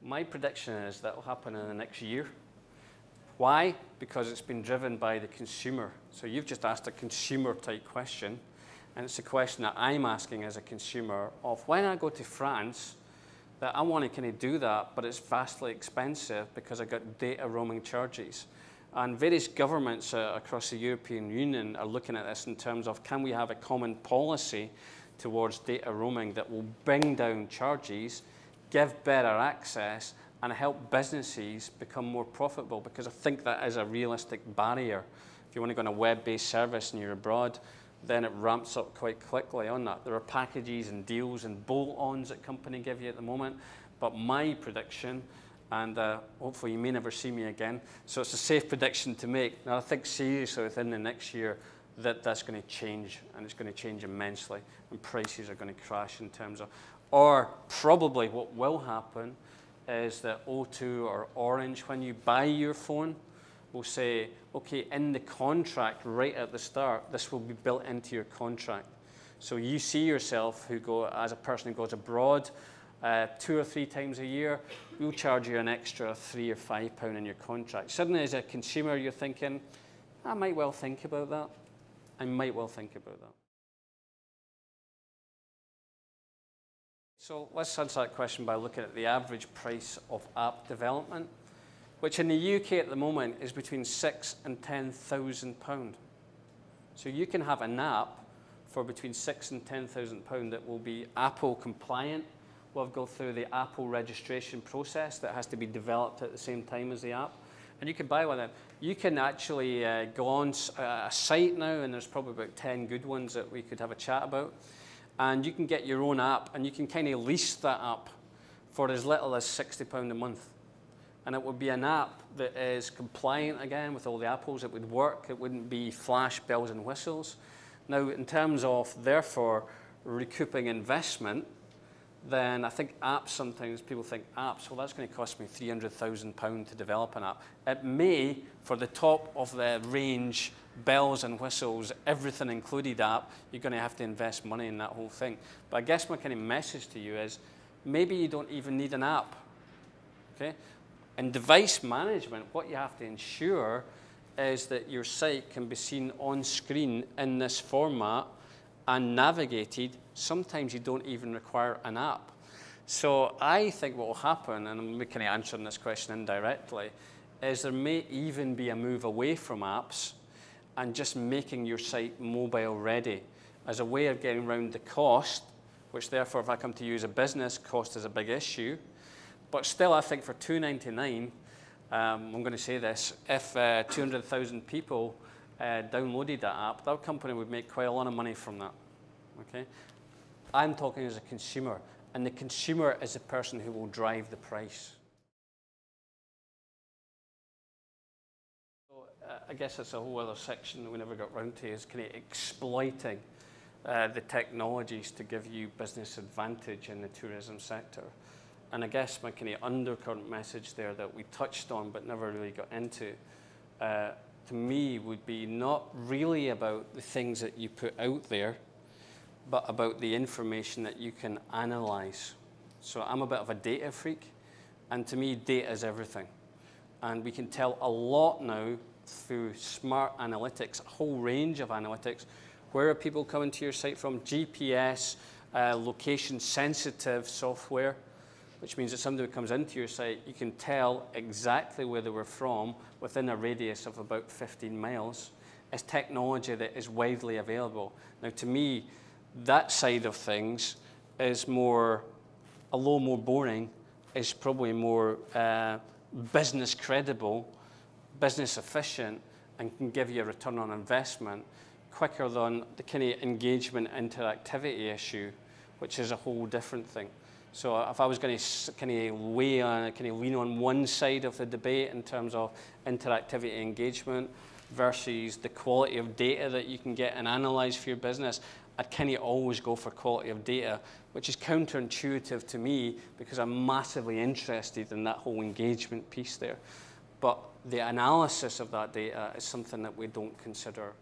My prediction is that will happen in the next year. Why? Because it's been driven by the consumer. So you've just asked a consumer type question, and it's a question that I'm asking as a consumer of when I go to France, that I want to kind of do that, but it's vastly expensive because I got data roaming charges. And various governments across the European Union are looking at this in terms of, can we have a common policy towards data roaming that will bring down charges, give better access, and help businesses become more profitable, because I think that is a realistic barrier. If you want to go on a web-based service and you're abroad, then it ramps up quite quickly on that. There are packages and deals and bolt-ons that companies give you at the moment, but my prediction, and hopefully you may never see me again, so it's a safe prediction to make. Now I think seriously within the next year that that's going to change, and it's going to change immensely, and prices are going to crash in terms of, or probably what will happen is that O2 or Orange, when you buy your phone, will say, okay, in the contract right at the start, this will be built into your contract. So you see yourself, as a person who goes abroad 2 or 3 times a year, we'll charge you an extra £3 or £5 in your contract. Suddenly as a consumer, you're thinking, I might well think about that. I might well think about that. So let's answer that question by looking at the average price of app development, which in the UK at the moment is between £6,000 and £10,000. So you can have an app for between £6,000 and £10,000 that will be Apple compliant. We'll go through the Apple registration process that has to be developed at the same time as the app. And you can buy one of them. You can actually go on a site now, and there's probably about 10 good ones that we could have a chat about. And you can get your own app, and you can kind of lease that app for as little as £60 a month. And it would be an app that is compliant again with all the Apples. It would work. It wouldn't be flash bells and whistles. Now, in terms of, therefore, recouping investment, then I think apps, sometimes people think apps, well, that's going to cost me £300,000 to develop an app. It may, for the top of the range, bells and whistles, everything included app, you're going to have to invest money in that whole thing. But I guess my kind of message to you is, maybe you don't even need an app, okay? In device management, what you have to ensure is that your site can be seen on screen in this format and navigated. Sometimes you don't even require an app. So I think what will happen, and I'm kind of answering this question indirectly, is there may even be a move away from apps and just making your site mobile ready as a way of getting around the cost, which therefore if I come to you as a business, cost is a big issue. But still, I think for $2.99, I'm going to say this, if 200,000 people downloaded that app, that company would make quite a lot of money from that, okay? I'm talking as a consumer, and the consumer is the person who will drive the price. So, I guess that's a whole other section that we never got round to, is kind of exploiting the technologies to give you business advantage in the tourism sector. And I guess my kind of undercurrent message there that we touched on but never really got into, to me, would be not really about the things that you put out there, but about the information that you can analyze. So I'm a bit of a data freak, and to me, data is everything. And we can tell a lot now through smart analytics, a whole range of analytics. Where are people coming to your site from? GPS, location-sensitive software, which means that somebody who comes into your site, you can tell exactly where they were from within a radius of about 15 miles. It's technology that is widely available. Now, to me, that side of things is more, although more boring, is probably more business credible, business efficient, and can give you a return on investment quicker than the kind of engagement interactivity issue, which is a whole different thing. So if I was going to kind of lean on one side of the debate in terms of interactivity engagement versus the quality of data that you can get and analyze for your business, I'd kind of always go for quality of data, which is counterintuitive to me because I'm massively interested in that whole engagement piece there. But the analysis of that data is something that we don't consider